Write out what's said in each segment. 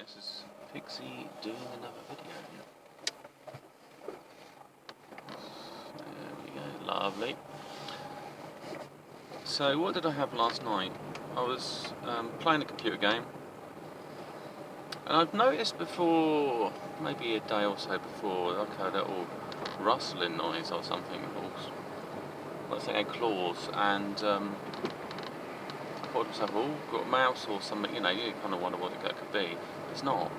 This is Pixie doing another video. There we go, lovely. So what did I have last night? I was playing a computer game, and I've noticed before, maybe a day or so before, like a little rustling noise or something, let's say claws, and I thought to myself, oh, got a mouse or something, you kind of wonder what it could be. It's not.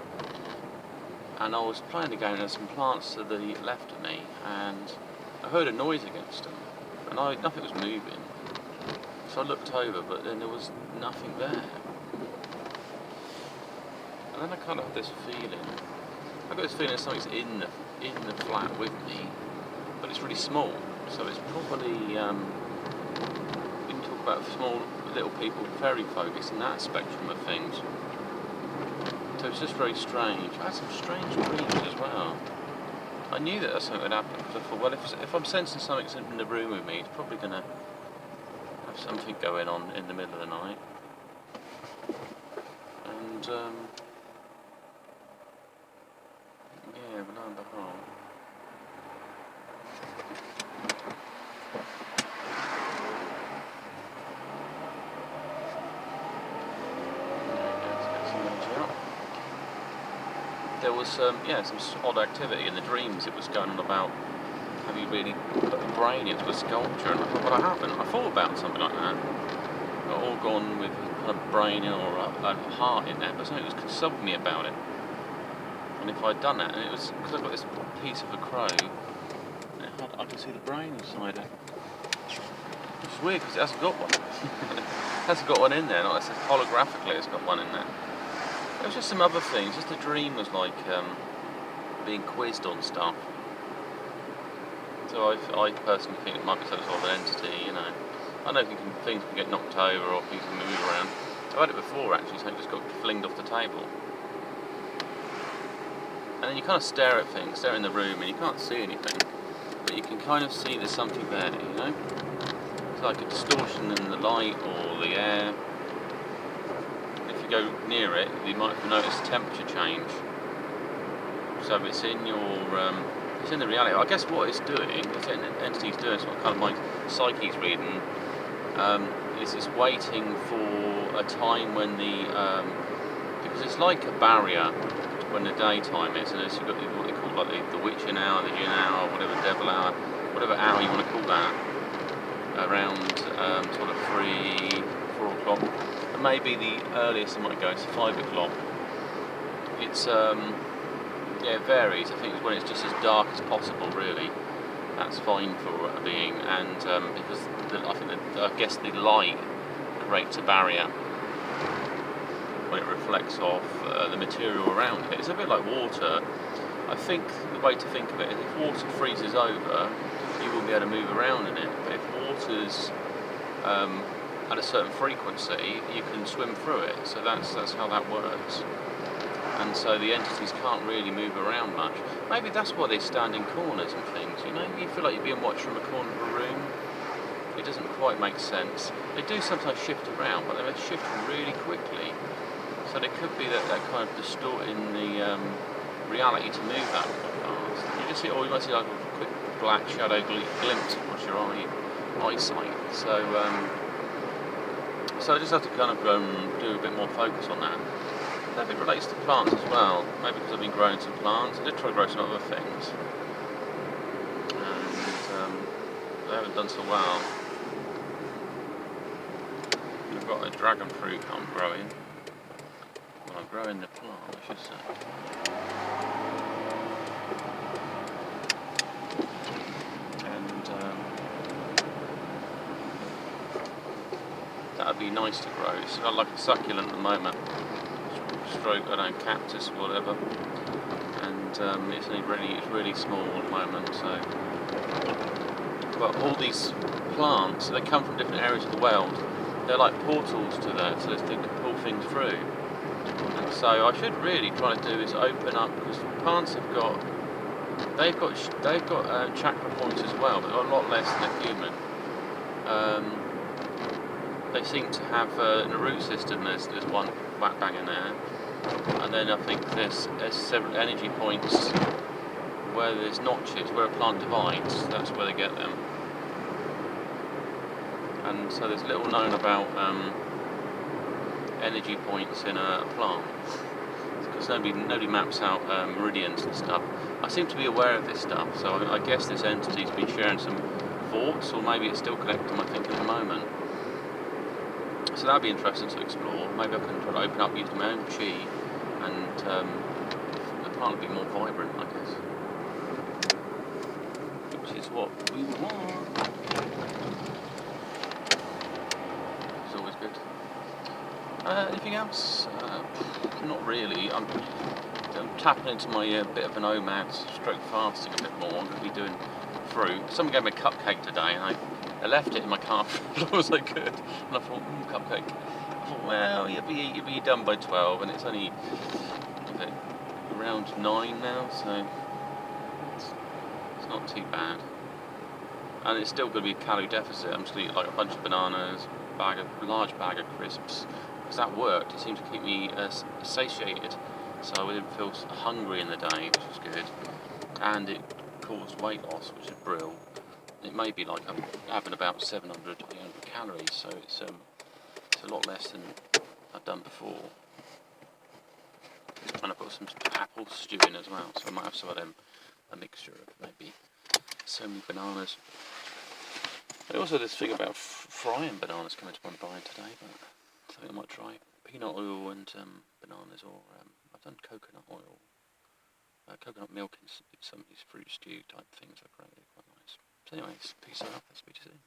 And I was playing the game, and there's some plants to the left of me, and I heard a noise against them, and nothing was moving. So I looked over, but then there was nothing there. And then I kind of had this feeling. I got this feeling something's in the flat with me, but it's really small. So it's probably we can talk about small little people, fairy folk. It's in that spectrum of things. So it's just very strange. I had some strange dreams as well. I knew that something would happen because I thought, well, if I'm sensing something's in the room with me, it's probably going to have something going on in the middle of the night. And yeah, but lo and behold. There was some odd activity in the dreams. It was going on about, have you really put a brain into a sculpture? And I thought, well, I haven't. I thought about something like that. All gone with kind of brain or a heart in there, but something was consulting me about it. And if I'd done that, and it was because I've got this piece of a crow, I could see the brain inside it. It's weird because it hasn't got one. It hasn't got one in there. Not necessarily holographically, it's got one in there. There was just some other things. Just the dream was like being quizzed on stuff. So I personally think it might be some sort of an entity. I know things can get knocked over or things can move around. I've had it before actually. Something just got flinged off the table. And then you kind of stare at things, stare in the room, and you can't see anything, but you can kind of see there's something there. It's like a distortion in the light or the air. If you go near it, you might notice temperature change. So it's in it's in the reality. I guess what it's doing, it's an entity's doing, it's what kind of my psyche's reading, is it's waiting for a time when because it's like a barrier when the daytime is, and you've got what they call like the witching hour, the yin hour, whatever devil hour, whatever hour you want to call that, around sort of 3, 4 o'clock. Maybe the earliest it might go is 5 o'clock. It's it varies. I think it's when it's just as dark as possible. Really, that's fine for a being, and because I guess the light creates a barrier when it reflects off the material around it. It's a bit like water. I think the way to think of it is if water freezes over, you won't be able to move around in it. But if water's at a certain frequency, you can swim through it. So that's how that works. And so the entities can't really move around much. Maybe that's why they stand in corners and things. You feel like you're being watched from a corner of a room. It doesn't quite make sense. They do sometimes shift around, but they're shifting really quickly. So there could be that kind of distorting the reality to move that fast. You just see, you might see like a quick black shadow glimpse across your eyesight. So I just have to kind of do a bit more focus on that. That bit relates to plants as well. Maybe because I've been growing some plants. I did try to grow some other things, and they haven't done so well. I've got a dragon fruit I'm growing. Well, I'm growing the plant, I should say. And that would be nice to grow. It's got like a succulent at the moment. Stroke, cactus or whatever, and it's really small at the moment. So, but all these plants, they come from different areas of the world. They're like portals to that, so they can pull things through. And so, I should really try to do is open up, because plants they've got chakra points as well, but a lot less than a human. They seem to have in the root system. There's one whack bang in there. And then I think there's several energy points where there's notches, where a plant divides. That's where they get them. And so there's little known about energy points in a plant, because nobody maps out meridians and stuff. I seem to be aware of this stuff, so I guess this entity's been sharing some thoughts, or maybe it's still collecting my thinking at the moment. So that'd be interesting to explore. Maybe I can try to open up using my own chi, and the plant will be more vibrant, I guess. Which is what we want. It's always good. Anything else? Not really. I'm tapping into my bit of an OMAD stroke fasting a bit more. I'm going to be doing fruit. Someone gave me a cupcake today, and I left it in my car for as long as I could. And I thought, cupcake. I thought, well, you'll be done by 12, and it's only around 9 now, so it's not too bad. And it's still going to be a calorie deficit. I'm just going to eat like a bunch of bananas, a large bag of crisps. Because that worked. It seemed to keep me satiated, so I didn't feel hungry in the day, which was good. And it caused weight loss, which is brilliant. It may be like I'm having about 700 to 800 calories, so it's a lot less than I've done before. And I've got some apple stew in as well, so I might have some of them, a mixture of maybe so many bananas. I also this thing about frying bananas coming to my mind today, but I think I might try peanut oil and bananas, or I've done coconut oil, coconut milk in some of these fruit stew type things are great, quite nice. So anyways, peace out, I'll speak to you soon.